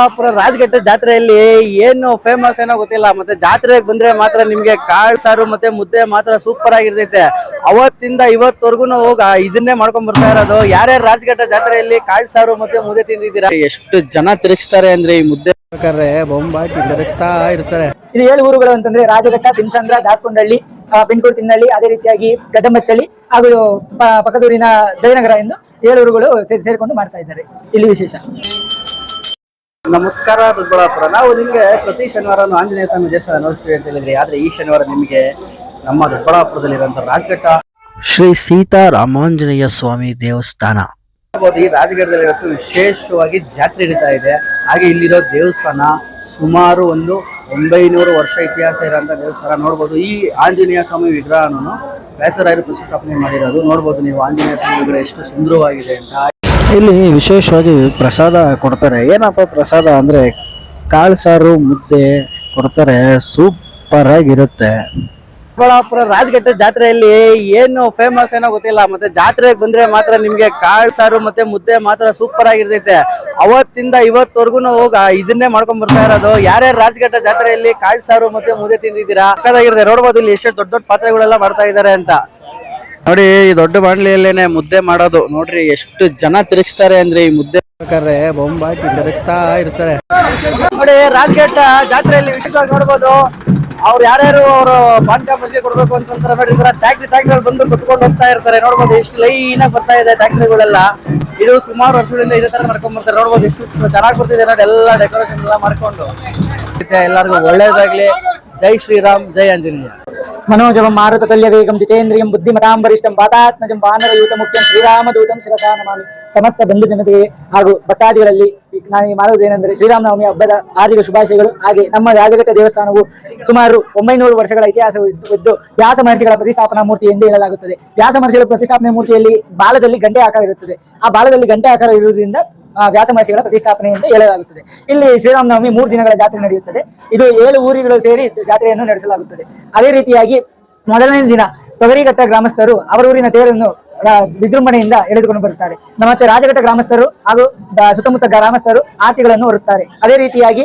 ಚಿಕ್ಕಬಳ್ಳಾಪುರ ರಾಜಘಟ್ಟ ಜಾತ್ರೆಯಲ್ಲಿ ಏನು ಫೇಮಸ್ ಏನೋ ಗೊತ್ತಿಲ್ಲ. ಮತ್ತೆ ಜಾತ್ರೆಗೆ ಬಂದ್ರೆ ಮಾತ್ರ ನಿಮ್ಗೆ ಕಾಳ್ ಸಾರು ಮತ್ತೆ ಮುದ್ದೆ ಮಾತ್ರ ಸೂಪರ್ ಆಗಿರ್ತೈತೆ. ಅವತ್ತಿಂದ ಇವತ್ತವರೆಗೂ ಇದನ್ನೇ ಮಾಡ್ಕೊಂಡ್ ಬರ್ತಾ ಇರೋದು. ಯಾರ್ಯಾರು ರಾಜಘಟ್ಟ ಜಾತ್ರೆಯಲ್ಲಿ ಕಾಳ್ ಸಾರು ಮತ್ತೆ ಮುದ್ದೆ ತಿಂದಿದ್ದೀರಾ? ಎಷ್ಟು ಜನ ತಿರುಗಿಸ್ತಾರೆ ಅಂದ್ರೆ ಈ ಮುದ್ದೆ ಬೊಂಬಾಟಿ ತಿರುಗಿಸ್ತಾ ಇರ್ತಾರೆ. ಇದು 7 ಊರುಗಳು ಅಂತಂದ್ರೆ ರಾಜಘಟ್ಟ, ತಿಮ್ಸಂದ್ರ, ದಾಸಕೊಂಡಳ್ಳಿ, ಬಿನ್ಕೂರ್, ತಿನ್ನಳ್ಳಿ, ಅದೇ ರೀತಿಯಾಗಿ ಗಡ್ಡಮಚ್ಚಳ್ಳಿ ಹಾಗೂ ಪಕ್ಕದೂರಿನ ಜಯನಗರ ಎಂದು 7 ಊರುಗಳು ಸೇರಿಕೊಂಡು ಮಾಡ್ತಾ ಇದ್ದಾರೆ. ಇಲ್ಲಿ ವಿಶೇಷ. ನಮಸ್ಕಾರ ದೊಡ್ಡಬಳ್ಳಾಪುರ. ನಾವು ನಿಮ್ಗೆ ಪ್ರತಿ ಶನಿವಾರ ಆಂಜನೇಯ ಸ್ವಾಮಿ ದೇವಸ್ಥಾನ ನೋಡ್ತೀವಿ ಅಂತ ಹೇಳಿದ್ರಿ. ಆದ್ರೆ ಈ ಶನಿವಾರ ನಿಮಗೆ ನಮ್ಮ ದೊಡ್ಡಬಳ್ಳಾಪುರದಲ್ಲಿರುವಂತ ರಾಜಘಟ್ಟ ಶ್ರೀ ಸೀತಾರಾಮಾಂಜನೇಯ ಸ್ವಾಮಿ ದೇವಸ್ಥಾನ ಈ ರಾಜಘಟ್ಟದಲ್ಲಿ ಇವತ್ತು ವಿಶೇಷವಾಗಿ ಜಾತ್ರೆ ನಡೀತಾ ಇದೆ. ಹಾಗೆ ಇಲ್ಲಿರೋ ದೇವಸ್ಥಾನ ಸುಮಾರು ಒಂದು 900 ವರ್ಷ ಇತಿಹಾಸ ಇರೋಂಥ ದೇವಸ್ಥಾನ ನೋಡ್ಬೋದು. ಈ ಆಂಜನೇಯ ಸ್ವಾಮಿ ವಿಗ್ರಹವನ್ನು ವ್ಯಾಸರಾಯರು ಪ್ರತಿಷ್ಠಾಪನೆ ಮಾಡಿರೋದು ನೋಡ್ಬೋದು ನೀವು. ಆಂಜನೇಯ ಸ್ವಾಮಿ ವಿಗ್ರಹ ಎಷ್ಟು ಸುಂದರವಾಗಿದೆ ಅಂತ. ಇಲ್ಲಿ ವಿಶೇಷವಾಗಿ ಪ್ರಸಾದ ಕೊಡ್ತಾರೆ. ಏನಪ್ಪ ಪ್ರಸಾದ ಅಂದ್ರೆ ಕಾಳು ಸಾರು ಮುದ್ದೆ ಕೊಡ್ತಾರೆ. ಸೂಪರ್ ಆಗಿರುತ್ತೆ. ಚಿಕ್ಕಬಳ್ಳಾಪುರ ರಾಜಘಟ್ಟ ಜಾತ್ರೆಯಲ್ಲಿ ಏನು ಫೇಮಸ್ ಏನೋ ಗೊತ್ತಿಲ್ಲ. ಮತ್ತೆ ಜಾತ್ರೆಗೆ ಬಂದ್ರೆ ಮಾತ್ರ ನಿಮ್ಗೆ ಕಾಳ್ ಸಾರು ಮತ್ತೆ ಮುದ್ದೆ ಮಾತ್ರ ಸೂಪರ್ ಆಗಿರ್ತೈತೆ. ಅವತ್ತಿಂದ ಇವತ್ತವರೆಗೂ ಇದನ್ನೇ ಮಾಡ್ಕೊಂಡ್ ಬರ್ತಾ ಇರೋದು. ಯಾರ್ಯಾರು ರಾಜಘಟ್ಟ ಜಾತ್ರೆಯಲ್ಲಿ ಕಾಳ್ ಸಾರು ಮತ್ತೆ ಮುದ್ದೆ ತಿಂದಿದ್ದೀರಾ? ಸಕ್ಕತ್ತಾಗಿರುತ್ತೆ. ನೋಡ್ಬೋದು ಇಲ್ಲಿ ಎಷ್ಟು ದೊಡ್ಡ ದೊಡ್ಡ ಪಾತ್ರೆಗಳೆಲ್ಲ ಮಾಡ್ತಾ ಇದಾರೆ ಅಂತ. ನೋಡಿ ಈ ದೊಡ್ಡ ಬಾಣ್ಲಿಯಲ್ಲೇನೆ ಮುದ್ದೆ ಮಾಡೋದು. ನೋಡ್ರಿ ಎಷ್ಟು ಜನ ತಿರುಗಿಸ್ತಾರೆ ಅಂದ್ರೆ ಈ ಮುದ್ದೆ ಬೊಂಬಾಟಿ ತಿರುಗಿಸ್ತಾ ಇರ್ತಾರೆ. ನೋಡಿ ರಾಜಘಟ್ಟ ಜಾತ್ರೆಯಲ್ಲಿ ವಿಶೇಷವಾಗಿ ನೋಡ್ಬೋದು. ಅವ್ರು ಯಾರ್ಯಾರು ಅವರು ಪಾನಕ ಮಜ್ಜಿಗೆ ಕೊಡ್ಬೇಕು ಅಂತಂದ್ರೆ ನೋಡಿದ್ರೆ ಟ್ಯಾಕ್ಟ್ರಿಗಳು ಬಂದು ಕೊಟ್ಕೊಂಡು ಹೋಗ್ತಾ ಇರ್ತಾರೆ. ನೋಡ್ಬೋದು ಎಷ್ಟು ಲೈನ್ ಆಗಿ ಬರ್ತಾ ಇದೆ ಟ್ಯಾಕ್ಟ್ರಿಗಳೆಲ್ಲ. ಇದು ಸುಮಾರು ವರ್ಷಗಳಿಂದ ಇದೇ ತರ ಮಾಡ್ಕೊಂಡ್ ಬರ್ತಾರೆ. ನೋಡ್ಬೋದು ಎಷ್ಟು ಚೆನ್ನಾಗಿ ಬರ್ತಿದೆ ನೋಡಿ. ಎಲ್ಲ ಡೆಕೋರೇಷನ್ ಎಲ್ಲ ಮಾಡ್ಕೊಂಡು ಎಲ್ಲರಿಗೂ ಒಳ್ಳೇದಾಗ್ಲಿ. ಜೈ ಶ್ರೀರಾಮ್, ಜೈ ಆಂಜನೇಯ. मनोजवं मारुततुल्यवेगं जितेन्द्रियं बुद्धिमतांबरिष्ठं वातात्मजं वानरयूतमुख्यं ಶ್ರೀರಾಮದೂತಂ ಶಿರಸಾ ನಮಾಮಿ. ಸಮಸ್ತ ಬಂಧು ಜನತೆಗೆ ಹಾಗೂ ಭಕ್ತಾದಿಗಳಲ್ಲಿ ನಾನು ಮಾಡುವುದೇನೆಂದರೆ ಶ್ರೀರಾಮನವಮಿ ಹಬ್ಬದ ಹಾರ್ದಿಕ ಶುಭಾಶಯಗಳು. ಹಾಗೆ ನಮ್ಮ ರಾಜಘಟ್ಟ ದೇವಸ್ಥಾನವು ಸುಮಾರು 900 ವರ್ಷಗಳ ಇತಿಹಾಸವಿದ್ದು ವ್ಯಾಸ ಮಹರ್ಷಿಗಳ ಪ್ರತಿಷ್ಠಾಪನಾ ಮೂರ್ತಿ ಎಂದು ಹೇಳಲಾಗುತ್ತದೆ. ವ್ಯಾಸ ಮಹರ್ಷಿಗಳ ಪ್ರತಿಷ್ಠಾಪನೆ ಮೂರ್ತಿಯಲ್ಲಿ ಬಾಲದಲ್ಲಿ ಗಂಟೆ ಆಕಾರ ಇರುತ್ತದೆ. ಆ ಬಾಲದಲ್ಲಿ ಗಂಟೆ ಆಕಾರ ಇರುವುದರಿಂದ ವ್ಯಾಸ ಮಹರ್ಷಿಗಳ ಪ್ರತಿಷ್ಠಾಪನೆ ಎಂದು ಹೇಳಲಾಗುತ್ತದೆ. ಇಲ್ಲಿ ಶ್ರೀರಾಮನವಮಿ 3 ದಿನಗಳ ಜಾತ್ರೆ ನಡೆಯುತ್ತದೆ. ಇದು 7 ಊರುಗಳು ಸೇರಿ ಜಾತ್ರೆಯನ್ನು ನಡೆಸಲಾಗುತ್ತದೆ. ಅದೇ ರೀತಿಯಾಗಿ ಮೊದಲನೇ ದಿನ ತೊಗರಿಘಟ್ಟ ಗ್ರಾಮಸ್ಥರು ಅವರ ಊರಿನ ತೇರನ್ನು ವಿಜೃಂಭಣೆಯಿಂದ ಎಳೆದುಕೊಂಡು ಬರುತ್ತಾರೆ. ಮತ್ತೆ ರಾಜಘಟ್ಟ ಗ್ರಾಮಸ್ಥರು ಹಾಗೂ ಸುತ್ತಮುತ್ತ ಗ್ರಾಮಸ್ಥರು ಆರತಿಗಳನ್ನು ಹೊರುತ್ತಾರೆ. ಅದೇ ರೀತಿಯಾಗಿ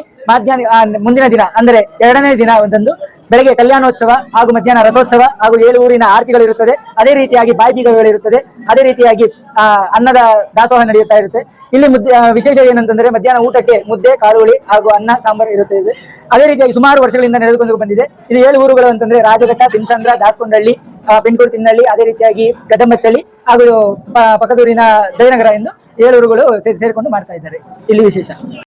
ಮುಂದಿನ ದಿನ ಅಂದರೆ 2ನೇ ದಿನ ಒಂದಂದು ಬೆಳಗ್ಗೆ ಕಲ್ಯಾಣೋತ್ಸವ ಹಾಗೂ ಮಧ್ಯಾಹ್ನ ರಥೋತ್ಸವ ಹಾಗೂ 7 ಊರಿನ ಆರತಿಗಳು ಇರುತ್ತದೆ. ಅದೇ ರೀತಿಯಾಗಿ ಬಾಯಿಬೀಗಗಳು ಇರುತ್ತದೆ. ಅದೇ ರೀತಿಯಾಗಿ ಅನ್ನದ ದಾಸೋಹ ನಡೆಯುತ್ತಾ ಇರುತ್ತೆ. ಇಲ್ಲಿ ವಿಶೇಷ ಏನಂತಂದ್ರೆ ಮಧ್ಯಾಹ್ನ ಊಟಕ್ಕೆ ಮುದ್ದೆ, ಕಾಳುಹುಳಿ ಹಾಗೂ ಅನ್ನ ಸಾಂಬಾರು ಇರುತ್ತದೆ. ಅದೇ ರೀತಿಯಾಗಿ ಸುಮಾರು ವರ್ಷಗಳಿಂದ ನಡೆದುಕೊಂಡು ಬಂದಿದೆ. ಇದು 7 ಊರುಗಳು ಅಂತಂದ್ರೆ ರಾಜಘಟ್ಟ, ತಿಮ್ಸಂದ್ರ, ದಾಸಕೊಂಡಳ್ಳಿ, ಬಿನ್ಕೂರ್, ತಿನ್ನಳ್ಳಿ, ಅದೇ ರೀತಿಯಾಗಿ ಗಡ್ಡಮಚ್ಚಳ್ಳಿ ಹಾಗೂ ಪಕ್ಕದೂರಿನ ಜಯನಗರ ಎಂದು 7 ಊರುಗಳು ಸೇರಿಕೊಂಡು ಮಾಡ್ತಾ ಇದ್ದಾರೆ. ಇಲ್ಲಿ ವಿಶೇಷ.